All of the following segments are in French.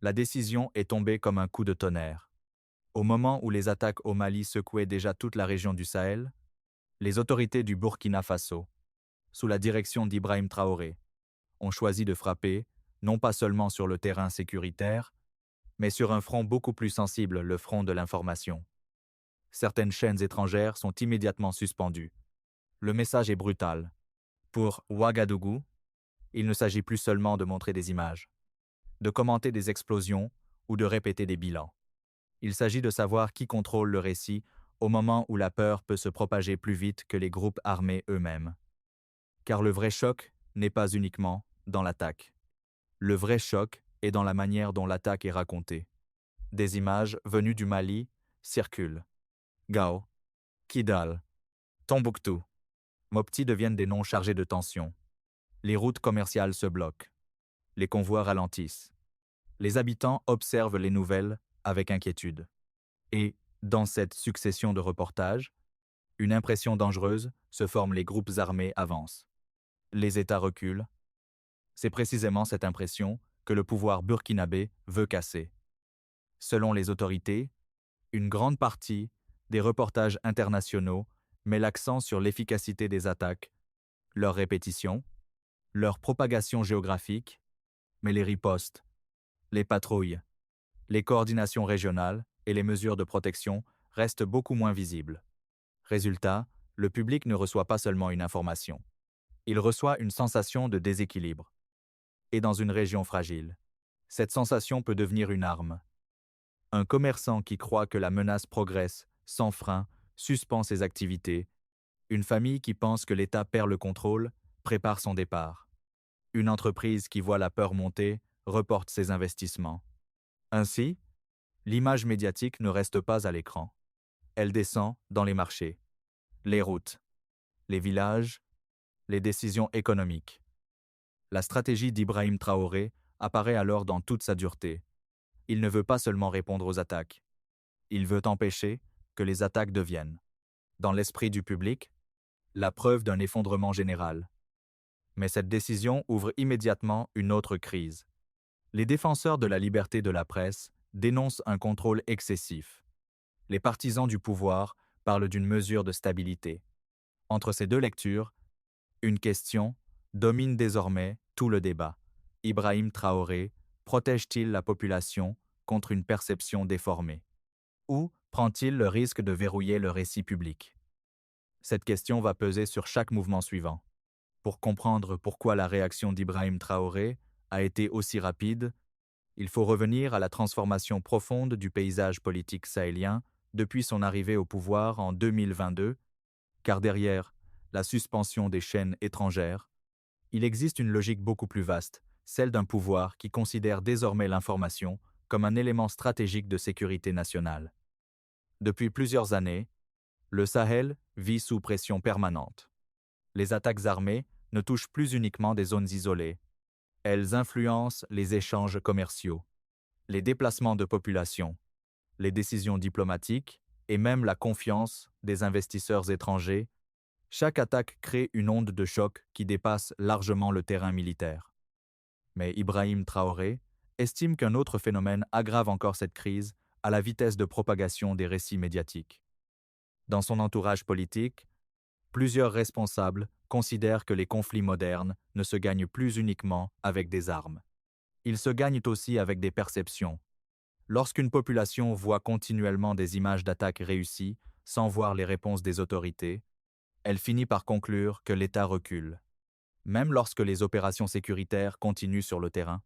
La décision est tombée comme un coup de tonnerre. Au moment où les attaques au Mali secouaient déjà toute la région du Sahel, les autorités du Burkina Faso, sous la direction d'Ibrahim Traoré, ont choisi de frapper, non pas seulement sur le terrain sécuritaire, mais sur un front beaucoup plus sensible, le front de l'information. Certaines chaînes étrangères sont immédiatement suspendues. Le message est brutal. Pour Ouagadougou, il ne s'agit plus seulement de montrer des images, de commenter des explosions ou de répéter des bilans. Il s'agit de savoir qui contrôle le récit au moment où la peur peut se propager plus vite que les groupes armés eux-mêmes. Car le vrai choc n'est pas uniquement dans l'attaque. Le vrai choc est dans la manière dont l'attaque est racontée. Des images venues du Mali circulent. Gao, Kidal, Tombouctou, Mopti deviennent des noms chargés de tension. Les routes commerciales se bloquent. Les convois ralentissent. Les habitants observent les nouvelles avec inquiétude. Et, dans cette succession de reportages, une impression dangereuse se forme: les groupes armés avancent. Les États reculent. C'est précisément cette impression que le pouvoir burkinabé veut casser. Selon les autorités, une grande partie des reportages internationaux met l'accent sur l'efficacité des attaques, leur répétition, leur propagation géographique, mais les ripostes, les patrouilles, les coordinations régionales et les mesures de protection restent beaucoup moins visibles. Résultat, le public ne reçoit pas seulement une information, il reçoit une sensation de déséquilibre. Et dans une région fragile, cette sensation peut devenir une arme. Un commerçant qui croit que la menace progresse sans frein suspend ses activités. Une famille qui pense que l'État perd le contrôle prépare son départ. Une entreprise qui voit la peur monter reporte ses investissements. Ainsi, l'image médiatique ne reste pas à l'écran. Elle descend dans les marchés, les routes, les villages, les décisions économiques. La stratégie d'Ibrahim Traoré apparaît alors dans toute sa dureté. Il ne veut pas seulement répondre aux attaques. Il veut empêcher que les attaques deviennent, dans l'esprit du public, la preuve d'un effondrement général. Mais cette décision ouvre immédiatement une autre crise. Les défenseurs de la liberté de la presse dénoncent un contrôle excessif. Les partisans du pouvoir parlent d'une mesure de stabilité. Entre ces deux lectures, une question domine désormais tout le débat. Ibrahim Traoré protège-t-il la population contre une perception déformée? Ou prend-il le risque de verrouiller le récit public? Cette question va peser sur chaque mouvement suivant. Pour comprendre pourquoi la réaction d'Ibrahim Traoré a été aussi rapide, il faut revenir à la transformation profonde du paysage politique sahélien depuis son arrivée au pouvoir en 2022, car derrière la suspension des chaînes étrangères, il existe une logique beaucoup plus vaste, celle d'un pouvoir qui considère désormais l'information comme un élément stratégique de sécurité nationale. Depuis plusieurs années, le Sahel vit sous pression permanente. Les attaques armées ne touchent plus uniquement des zones isolées. Elles influencent les échanges commerciaux, les déplacements de population, les décisions diplomatiques et même la confiance des investisseurs étrangers. Chaque attaque crée une onde de choc qui dépasse largement le terrain militaire. Mais Ibrahim Traoré estime qu'un autre phénomène aggrave encore cette crise à la vitesse de propagation des récits médiatiques. Dans son entourage politique, plusieurs responsables considèrent que les conflits modernes ne se gagnent plus uniquement avec des armes. Ils se gagnent aussi avec des perceptions. Lorsqu'une population voit continuellement des images d'attaques réussies sans voir les réponses des autorités, elle finit par conclure que l'État recule, même lorsque les opérations sécuritaires continuent sur le terrain.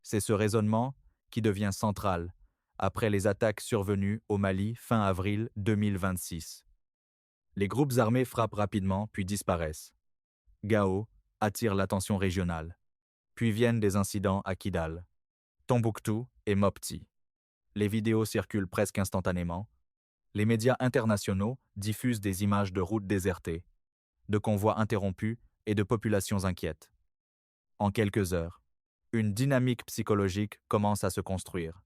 C'est ce raisonnement qui devient central après les attaques survenues au Mali fin avril 2026. Les groupes armés frappent rapidement puis disparaissent. Gao attire l'attention régionale. Puis viennent des incidents à Kidal, Tombouctou et Mopti. Les vidéos circulent presque instantanément. Les médias internationaux diffusent des images de routes désertées, de convois interrompus et de populations inquiètes. En quelques heures, une dynamique psychologique commence à se construire.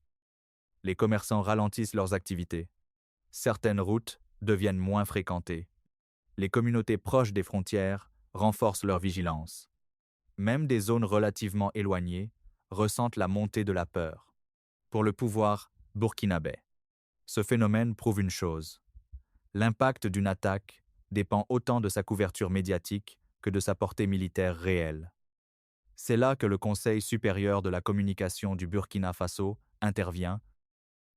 Les commerçants ralentissent leurs activités. Certaines routes deviennent moins fréquentées. Les communautés proches des frontières renforcent leur vigilance. Même des zones relativement éloignées ressentent la montée de la peur. Pour le pouvoir burkinabé, ce phénomène prouve une chose. L'impact d'une attaque dépend autant de sa couverture médiatique que de sa portée militaire réelle. C'est là que le Conseil supérieur de la communication du Burkina Faso intervient.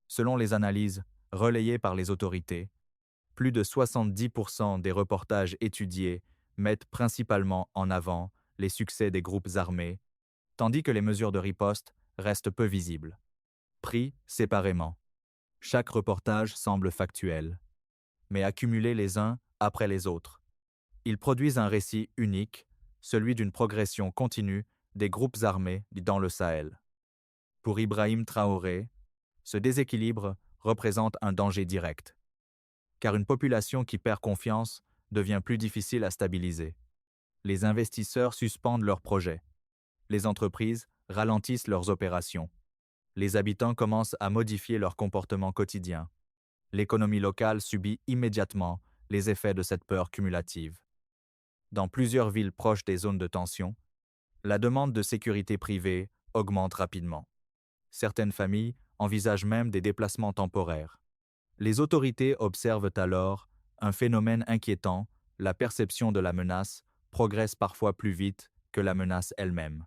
Selon les analyses relayées par les autorités, plus de 70% des reportages étudiés mettent principalement en avant les succès des groupes armés, tandis que les mesures de riposte restent peu visibles. Pris séparément. Chaque reportage semble factuel, mais accumulés les uns après les autres. Ils produisent un récit unique, celui d'une progression continue des groupes armés dans le Sahel. Pour Ibrahim Traoré, ce déséquilibre représente un danger direct, car une population qui perd confiance devient plus difficile à stabiliser. Les investisseurs suspendent leurs projets. Les entreprises ralentissent leurs opérations. Les habitants commencent à modifier leur comportement quotidien. L'économie locale subit immédiatement les effets de cette peur cumulative. Dans plusieurs villes proches des zones de tension, la demande de sécurité privée augmente rapidement. Certaines familles envisagent même des déplacements temporaires. Les autorités observent alors un phénomène inquiétant, la perception de la menace progresse parfois plus vite que la menace elle-même.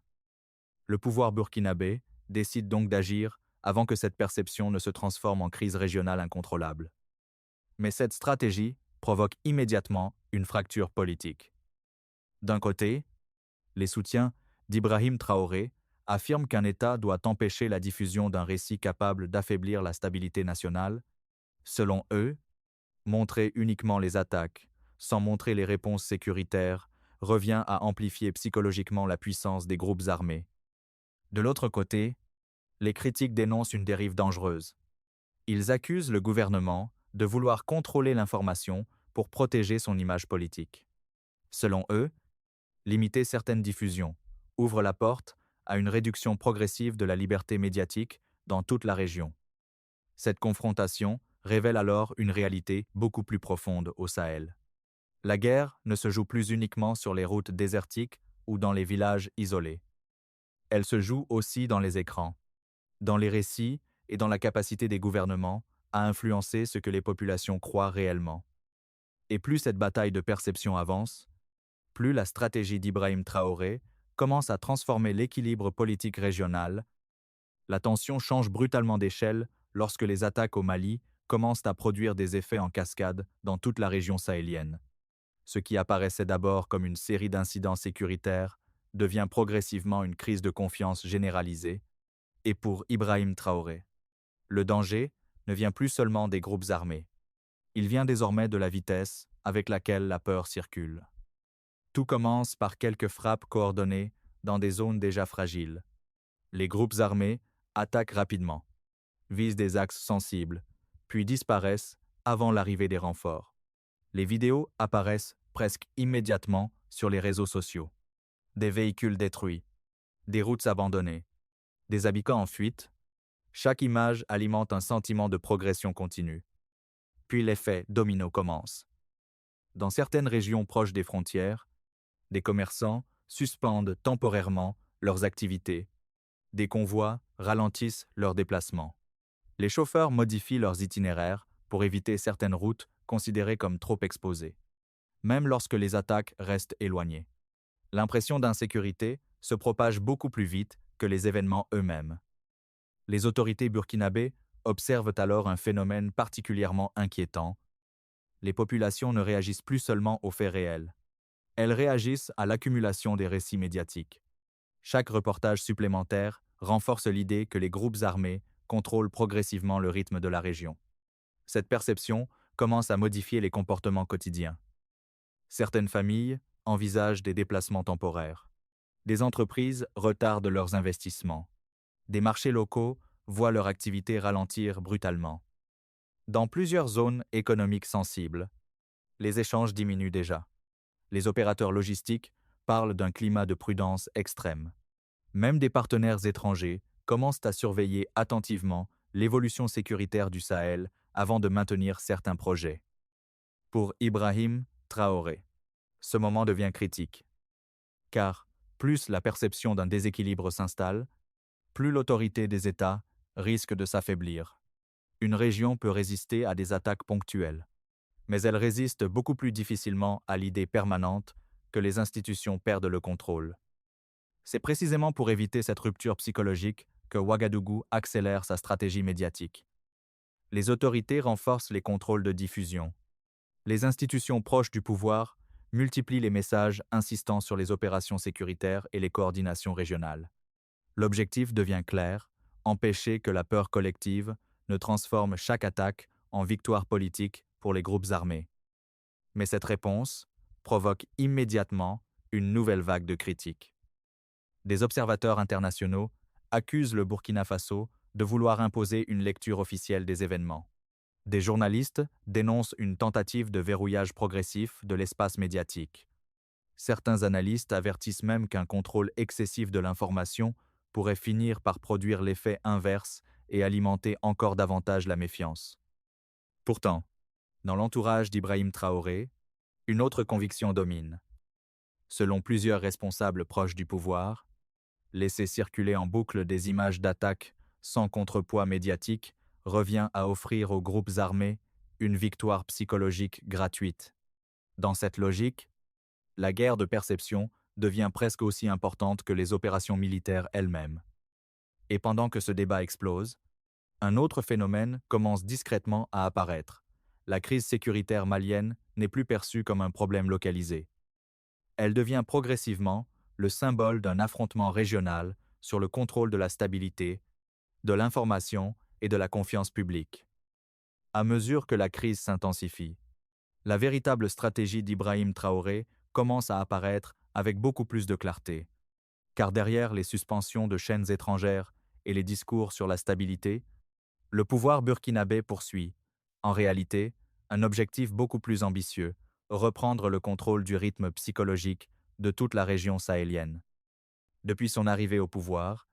Le pouvoir burkinabé décide donc d'agir avant que cette perception ne se transforme en crise régionale incontrôlable. Mais cette stratégie provoque immédiatement une fracture politique. D'un côté, les soutiens d'Ibrahim Traoré affirment qu'un État doit empêcher la diffusion d'un récit capable d'affaiblir la stabilité nationale. Selon eux, montrer uniquement les attaques, sans montrer les réponses sécuritaires, revient à amplifier psychologiquement la puissance des groupes armés. De l'autre côté, les critiques dénoncent une dérive dangereuse. Ils accusent le gouvernement de vouloir contrôler l'information pour protéger son image politique. Selon eux, limiter certaines diffusions ouvre la porte à une réduction progressive de la liberté médiatique dans toute la région. Cette confrontation révèle alors une réalité beaucoup plus profonde au Sahel. La guerre ne se joue plus uniquement sur les routes désertiques ou dans les villages isolés. Elle se joue aussi dans les écrans, dans les récits et dans la capacité des gouvernements à influencer ce que les populations croient réellement. Et plus cette bataille de perception avance, plus la stratégie d'Ibrahim Traoré commence à transformer l'équilibre politique régional. La tension change brutalement d'échelle lorsque les attaques au Mali commencent à produire des effets en cascade dans toute la région sahélienne. Ce qui apparaissait d'abord comme une série d'incidents sécuritaires devient progressivement une crise de confiance généralisée. Et pour Ibrahim Traoré, le danger ne vient plus seulement des groupes armés. Il vient désormais de la vitesse avec laquelle la peur circule. Tout commence par quelques frappes coordonnées dans des zones déjà fragiles. Les groupes armés attaquent rapidement, visent des axes sensibles, puis disparaissent avant l'arrivée des renforts. Les vidéos apparaissent presque immédiatement sur les réseaux sociaux. Des véhicules détruits, des routes abandonnées, des habitants en fuite. Chaque image alimente un sentiment de progression continue. Puis l'effet domino commence. Dans certaines régions proches des frontières, des commerçants suspendent temporairement leurs activités. Des convois ralentissent leurs déplacements. Les chauffeurs modifient leurs itinéraires pour éviter certaines routes considérées comme trop exposées, même lorsque les attaques restent éloignées. L'impression d'insécurité se propage beaucoup plus vite que les événements eux-mêmes. Les autorités burkinabées observent alors un phénomène particulièrement inquiétant. Les populations ne réagissent plus seulement aux faits réels. Elles réagissent à l'accumulation des récits médiatiques. Chaque reportage supplémentaire renforce l'idée que les groupes armés contrôlent progressivement le rythme de la région. Cette perception commence à modifier les comportements quotidiens. Certaines familles envisagent des déplacements temporaires. Des entreprises retardent leurs investissements. Des marchés locaux voient leur activité ralentir brutalement. Dans plusieurs zones économiques sensibles, les échanges diminuent déjà. Les opérateurs logistiques parlent d'un climat de prudence extrême. Même des partenaires étrangers commencent à surveiller attentivement l'évolution sécuritaire du Sahel avant de maintenir certains projets. Pour Ibrahim Traoré, ce moment devient critique. Car plus la perception d'un déséquilibre s'installe, plus l'autorité des États risque de s'affaiblir. Une région peut résister à des attaques ponctuelles, mais elle résiste beaucoup plus difficilement à l'idée permanente que les institutions perdent le contrôle. C'est précisément pour éviter cette rupture psychologique que Ouagadougou accélère sa stratégie médiatique. Les autorités renforcent les contrôles de diffusion. Les institutions proches du pouvoir multiplient les messages insistant sur les opérations sécuritaires et les coordinations régionales. L'objectif devient clair, empêcher que la peur collective ne transforme chaque attaque en victoire politique pour les groupes armés. Mais cette réponse provoque immédiatement une nouvelle vague de critiques. Des observateurs internationaux accusent le Burkina Faso de vouloir imposer une lecture officielle des événements. Des journalistes dénoncent une tentative de verrouillage progressif de l'espace médiatique. Certains analystes avertissent même qu'un contrôle excessif de l'information pourrait finir par produire l'effet inverse et alimenter encore davantage la méfiance. Pourtant, dans l'entourage d'Ibrahim Traoré, une autre conviction domine. Selon plusieurs responsables proches du pouvoir, laisser circuler en boucle des images d'attaques sans contrepoids médiatique revient à offrir aux groupes armés une victoire psychologique gratuite. Dans cette logique, la guerre de perception devient presque aussi importante que les opérations militaires elles-mêmes. Et pendant que ce débat explose, un autre phénomène commence discrètement à apparaître. La crise sécuritaire malienne n'est plus perçue comme un problème localisé. Elle devient progressivement le symbole d'un affrontement régional sur le contrôle de la stabilité, de l'information et de la confiance publique. À mesure que la crise s'intensifie, la véritable stratégie d'Ibrahim Traoré commence à apparaître avec beaucoup plus de clarté. Car derrière les suspensions de chaînes étrangères et les discours sur la stabilité, le pouvoir burkinabé poursuit, en réalité, un objectif beaucoup plus ambitieux, reprendre le contrôle du rythme psychologique de toute la région sahélienne. Depuis son arrivée au pouvoir,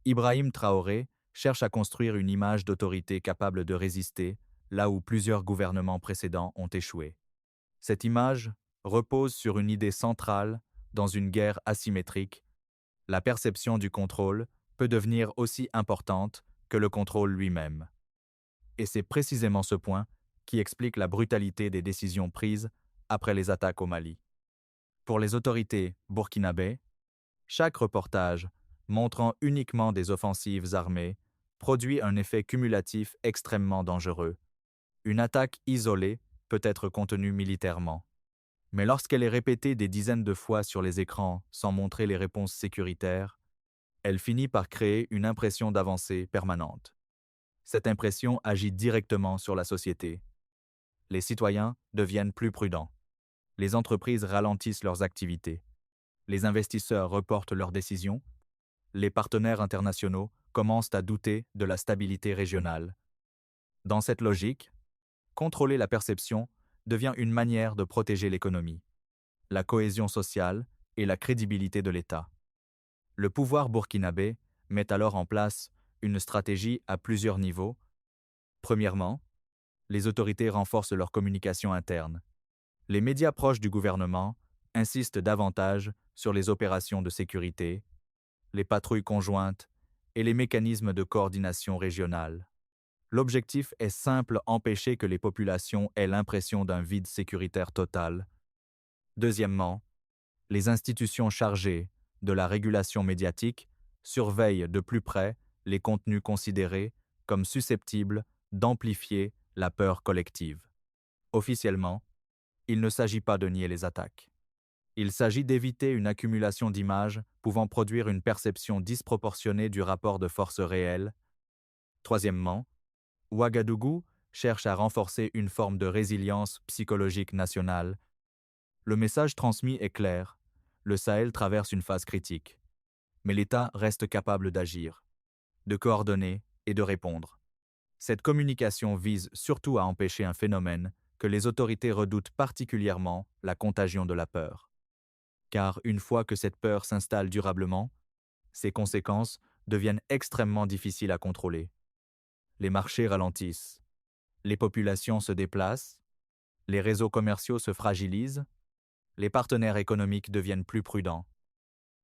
Ibrahim Traoré cherche à construire une image d'autorité capable de résister là où plusieurs gouvernements précédents ont échoué. Cette image repose sur une idée centrale dans une guerre asymétrique. La perception du contrôle peut devenir aussi importante que le contrôle lui-même. Et c'est précisément ce point qui explique la brutalité des décisions prises après les attaques au Mali. Pour les autorités burkinabées, chaque reportage montrant uniquement des offensives armées produit un effet cumulatif extrêmement dangereux. Une attaque isolée peut être contenue militairement. Mais lorsqu'elle est répétée des dizaines de fois sur les écrans sans montrer les réponses sécuritaires, elle finit par créer une impression d'avancée permanente. Cette impression agit directement sur la société. Les citoyens deviennent plus prudents. Les entreprises ralentissent leurs activités. Les investisseurs reportent leurs décisions. Les partenaires internationaux commencent à douter de la stabilité régionale. Dans cette logique, contrôler la perception devient une manière de protéger l'économie, la cohésion sociale et la crédibilité de l'État. Le pouvoir burkinabé met alors en place une stratégie à plusieurs niveaux. Premièrement, les autorités renforcent leur communication interne. Les médias proches du gouvernement insistent davantage sur les opérations de sécurité, les patrouilles conjointes et les mécanismes de coordination régionale. L'objectif est simple: empêcher que les populations aient l'impression d'un vide sécuritaire total. Deuxièmement, les institutions chargées de la régulation médiatique surveillent de plus près les contenus considérés comme susceptibles d'amplifier la peur collective. Officiellement, il ne s'agit pas de nier les attaques. Il s'agit d'éviter une accumulation d'images pouvant produire une perception disproportionnée du rapport de force réel. Troisièmement, Ouagadougou cherche à renforcer une forme de résilience psychologique nationale. Le message transmis est clair: le Sahel traverse une phase critique. Mais l'État reste capable d'agir, de coordonner et de répondre. Cette communication vise surtout à empêcher un phénomène que les autorités redoutent particulièrement: la contagion de la peur. Car une fois que cette peur s'installe durablement, ses conséquences deviennent extrêmement difficiles à contrôler. Les marchés ralentissent, les populations se déplacent, les réseaux commerciaux se fragilisent, les partenaires économiques deviennent plus prudents.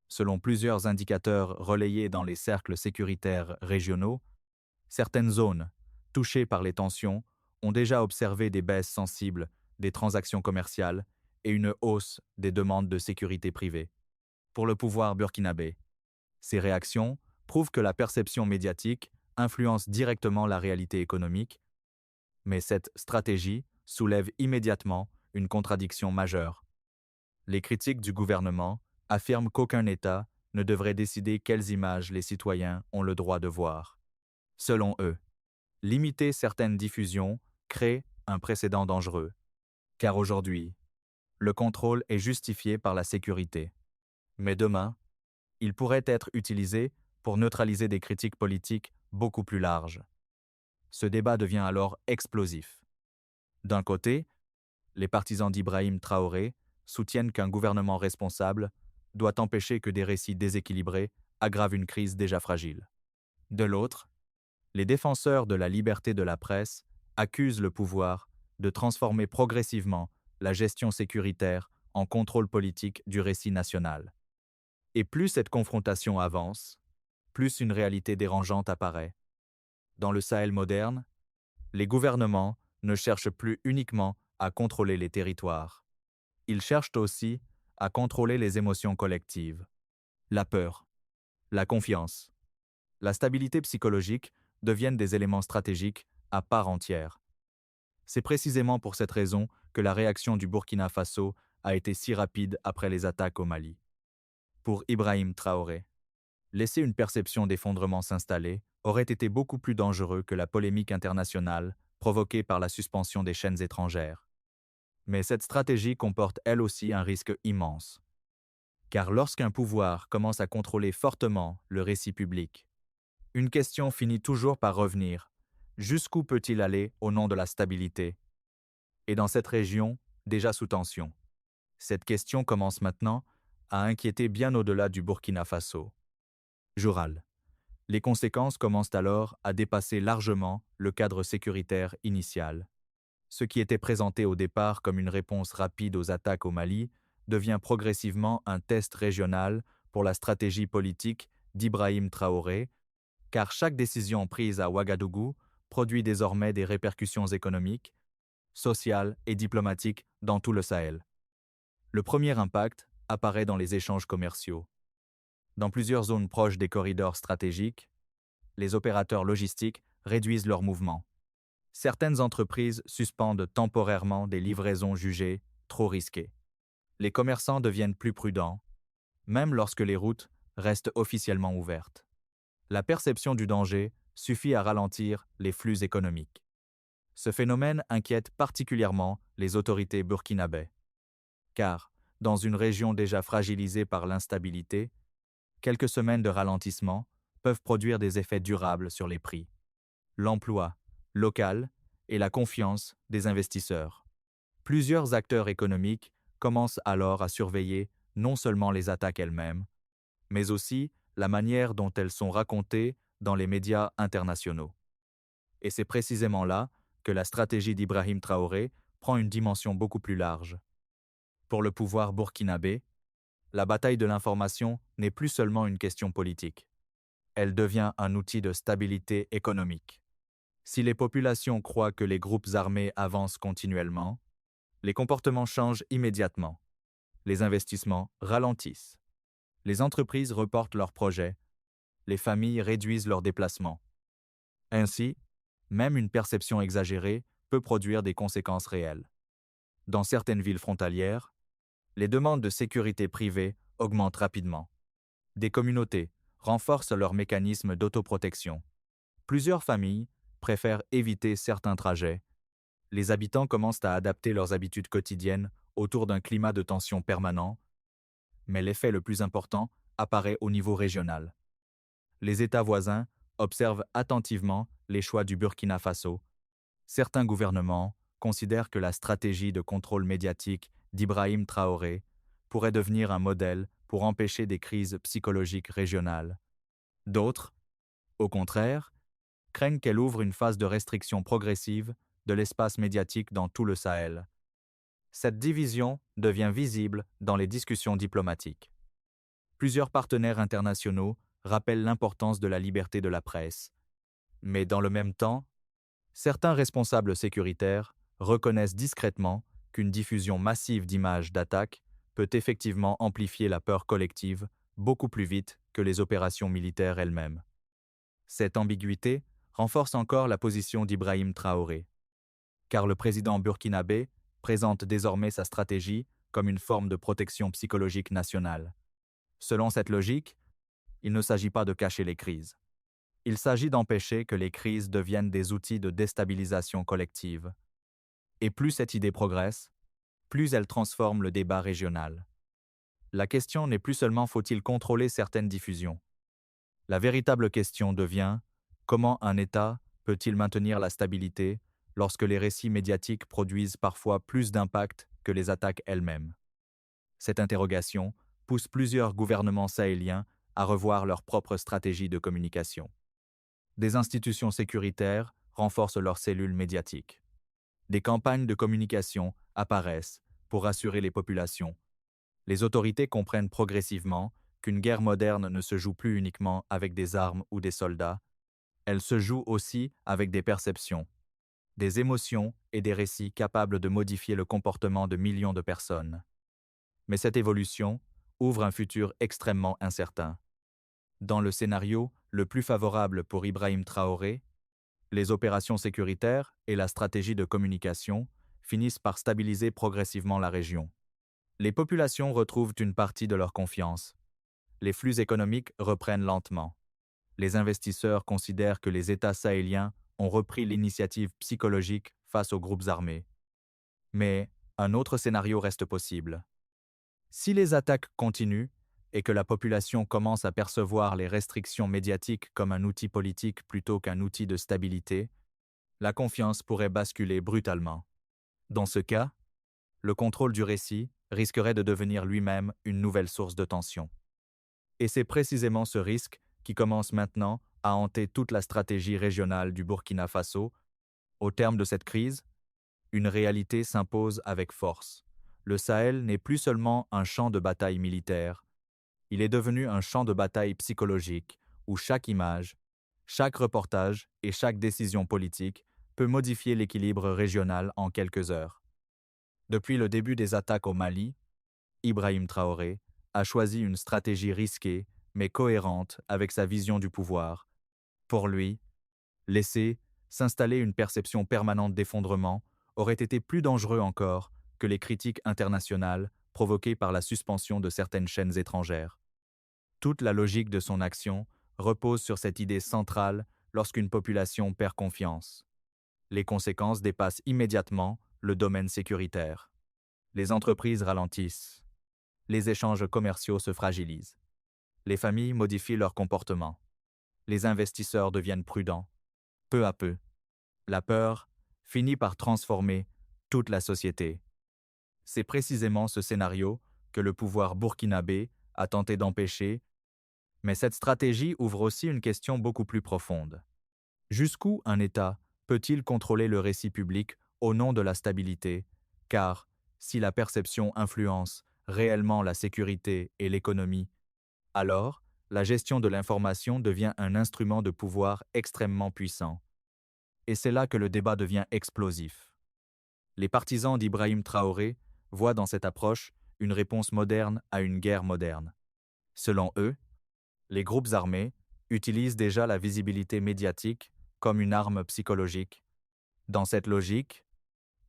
Selon plusieurs indicateurs relayés dans les cercles sécuritaires régionaux, Certaines zones, touchées par les tensions, ont déjà observé des baisses sensibles des transactions commerciales et une hausse des demandes de sécurité privée. Pour le pouvoir burkinabé, ces réactions prouvent que la perception médiatique influence directement la réalité économique, mais cette stratégie soulève immédiatement une contradiction majeure. Les critiques du gouvernement affirment qu'aucun État ne devrait décider quelles images les citoyens ont le droit de voir. Selon eux, limiter certaines diffusions crée un précédent dangereux, car aujourd'hui, le contrôle est justifié par la sécurité. Mais demain, il pourrait être utilisé pour neutraliser des critiques politiques beaucoup plus larges. Ce débat devient alors explosif. D'un côté, les partisans d'Ibrahim Traoré soutiennent qu'un gouvernement responsable doit empêcher que des récits déséquilibrés aggravent une crise déjà fragile. De l'autre, les défenseurs de la liberté de la presse accusent le pouvoir de transformer progressivement la gestion sécuritaire en contrôle politique du récit national. Et plus cette confrontation avance, plus une réalité dérangeante apparaît. Dans le Sahel moderne, les gouvernements ne cherchent plus uniquement à contrôler les territoires. Ils cherchent aussi à contrôler les émotions collectives. La peur, la confiance, la stabilité psychologique deviennent des éléments stratégiques à part entière. C'est précisément pour cette raison que la réaction du Burkina Faso a été si rapide après les attaques au Mali. Pour Ibrahim Traoré, laisser une perception d'effondrement s'installer aurait été beaucoup plus dangereux que la polémique internationale provoquée par la suspension des chaînes étrangères. Mais cette stratégie comporte elle aussi un risque immense. Car lorsqu'un pouvoir commence à contrôler fortement le récit public, une question finit toujours par revenir. Jusqu'où peut-il aller au nom de la stabilité? Et dans cette région, déjà sous tension, cette question commence maintenant à inquiéter bien au-delà du Burkina Faso. Journal. Les conséquences commencent alors à dépasser largement le cadre sécuritaire initial. Ce qui était présenté au départ comme une réponse rapide aux attaques au Mali devient progressivement un test régional pour la stratégie politique d'Ibrahim Traoré, car chaque décision prise à Ouagadougou produit désormais des répercussions économiques, sociales et diplomatiques dans tout le Sahel. Le premier impact apparaît dans les échanges commerciaux. Dans plusieurs zones proches des corridors stratégiques, les opérateurs logistiques réduisent leurs mouvements. Certaines entreprises suspendent temporairement des livraisons jugées trop risquées. Les commerçants deviennent plus prudents, même lorsque les routes restent officiellement ouvertes. La perception du danger suffit à ralentir les flux économiques. Ce phénomène inquiète particulièrement les autorités burkinabées. Car, dans une région déjà fragilisée par l'instabilité, quelques semaines de ralentissement peuvent produire des effets durables sur les prix, l'emploi local et la confiance des investisseurs. Plusieurs acteurs économiques commencent alors à surveiller non seulement les attaques elles-mêmes, mais aussi la manière dont elles sont racontées dans les médias internationaux. Et c'est précisément là que la stratégie d'Ibrahim Traoré prend une dimension beaucoup plus large. Pour le pouvoir burkinabé, la bataille de l'information n'est plus seulement une question politique. Elle devient un outil de stabilité économique. Si les populations croient que les groupes armés avancent continuellement, les comportements changent immédiatement. Les investissements ralentissent. Les entreprises reportent leurs projets. Les familles réduisent leurs déplacements. Ainsi, même une perception exagérée peut produire des conséquences réelles. Dans certaines villes frontalières, les demandes de sécurité privée augmentent rapidement. Des communautés renforcent leurs mécanismes d'autoprotection. Plusieurs familles préfèrent éviter certains trajets. Les habitants commencent à adapter leurs habitudes quotidiennes autour d'un climat de tension permanent, mais l'effet le plus important apparaît au niveau régional. Les États voisins observent attentivement les choix du Burkina Faso. Certains gouvernements considèrent que la stratégie de contrôle médiatique d'Ibrahim Traoré pourrait devenir un modèle pour empêcher des crises psychologiques régionales. D'autres, au contraire, craignent qu'elle ouvre une phase de restriction progressive de l'espace médiatique dans tout le Sahel. Cette division devient visible dans les discussions diplomatiques. Plusieurs partenaires internationaux rappellent l'importance de la liberté de la presse. Mais dans le même temps, certains responsables sécuritaires reconnaissent discrètement qu'une diffusion massive d'images d'attaques peut effectivement amplifier la peur collective beaucoup plus vite que les opérations militaires elles-mêmes. Cette ambiguïté renforce encore la position d'Ibrahim Traoré, car le président burkinabé présente désormais sa stratégie comme une forme de protection psychologique nationale. Selon cette logique, il ne s'agit pas de cacher les crises. Il s'agit d'empêcher que les crises deviennent des outils de déstabilisation collective. Et plus cette idée progresse, plus elle transforme le débat régional. La question n'est plus seulement faut-il contrôler certaines diffusions. La véritable question devient comment un État peut-il maintenir la stabilité lorsque les récits médiatiques produisent parfois plus d'impact que les attaques elles-mêmes. Cette interrogation pousse plusieurs gouvernements sahéliens à revoir leur propre stratégie de communication. Des institutions sécuritaires renforcent leurs cellules médiatiques. Des campagnes de communication apparaissent pour rassurer les populations. Les autorités comprennent progressivement qu'une guerre moderne ne se joue plus uniquement avec des armes ou des soldats, elle se joue aussi avec des perceptions, des émotions et des récits capables de modifier le comportement de millions de personnes. Mais cette évolution ouvre un futur extrêmement incertain. Dans le scénario le plus favorable pour Ibrahim Traoré, les opérations sécuritaires et la stratégie de communication finissent par stabiliser progressivement la région. Les populations retrouvent une partie de leur confiance. Les flux économiques reprennent lentement. Les investisseurs considèrent que les États sahéliens ont repris l'initiative psychologique face aux groupes armés. Mais un autre scénario reste possible. Si les attaques continuent et que la population commence à percevoir les restrictions médiatiques comme un outil politique plutôt qu'un outil de stabilité, la confiance pourrait basculer brutalement. Dans ce cas, le contrôle du récit risquerait de devenir lui-même une nouvelle source de tension. Et c'est précisément ce risque qui commence maintenant à hanter toute la stratégie régionale du Burkina Faso. Au terme de cette crise, une réalité s'impose avec force. Le Sahel n'est plus seulement un champ de bataille militaire, il est devenu un champ de bataille psychologique où chaque image, chaque reportage et chaque décision politique peut modifier l'équilibre régional en quelques heures. Depuis le début des attaques au Mali, Ibrahim Traoré a choisi une stratégie risquée mais cohérente avec sa vision du pouvoir. Pour lui, laisser s'installer une perception permanente d'effondrement aurait été plus dangereux encore que les critiques internationales provoquées par la suspension de certaines chaînes étrangères. Toute la logique de son action repose sur cette idée centrale lorsqu'une population perd confiance. Les conséquences dépassent immédiatement le domaine sécuritaire. Les entreprises ralentissent. Les échanges commerciaux se fragilisent. Les familles modifient leur comportement. Les investisseurs deviennent prudents. Peu à peu, la peur finit par transformer toute la société. C'est précisément ce scénario que le pouvoir burkinabé a tenté d'empêcher, mais cette stratégie ouvre aussi une question beaucoup plus profonde. Jusqu'où un État peut-il contrôler le récit public au nom de la stabilité, car si la perception influence réellement la sécurité et l'économie, alors la gestion de l'information devient un instrument de pouvoir extrêmement puissant. Et c'est là que le débat devient explosif. Les partisans d'Ibrahim Traoré voient dans cette approche une réponse moderne à une guerre moderne. Selon eux, les groupes armés utilisent déjà la visibilité médiatique comme une arme psychologique. Dans cette logique,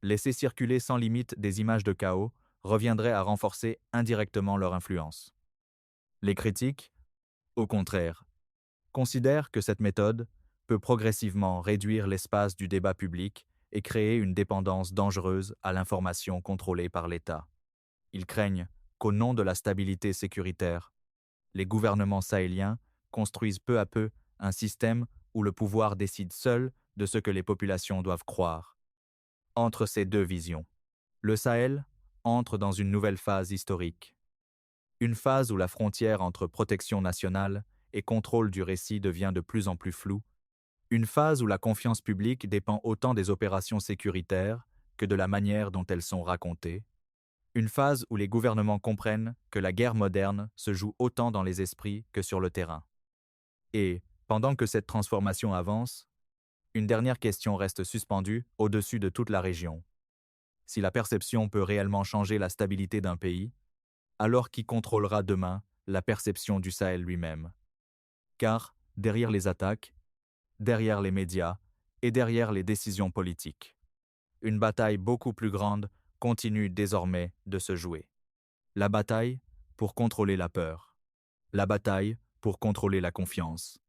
laisser circuler sans limite des images de chaos reviendrait à renforcer indirectement leur influence. Les critiques, au contraire, considèrent que cette méthode peut progressivement réduire l'espace du débat public et créer une dépendance dangereuse à l'information contrôlée par l'État. Ils craignent qu'au nom de la stabilité sécuritaire, les gouvernements sahéliens construisent peu à peu un système où le pouvoir décide seul de ce que les populations doivent croire. Entre ces deux visions, le Sahel entre dans une nouvelle phase historique. Une phase où la frontière entre protection nationale et contrôle du récit devient de plus en plus floue. Une phase où la confiance publique dépend autant des opérations sécuritaires que de la manière dont elles sont racontées. Une phase où les gouvernements comprennent que la guerre moderne se joue autant dans les esprits que sur le terrain. Et, pendant que cette transformation avance, Une dernière question reste suspendue au-dessus de toute la région. Si la perception peut réellement changer la stabilité d'un pays, alors qui contrôlera demain la perception du Sahel lui-même? Car, derrière les attaques, derrière les médias et derrière les décisions politiques, une bataille beaucoup plus grande continue désormais de se jouer. La bataille pour contrôler la peur. La bataille pour contrôler la confiance.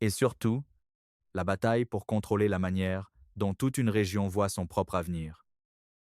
Et surtout, la bataille pour contrôler la manière dont toute une région voit son propre avenir.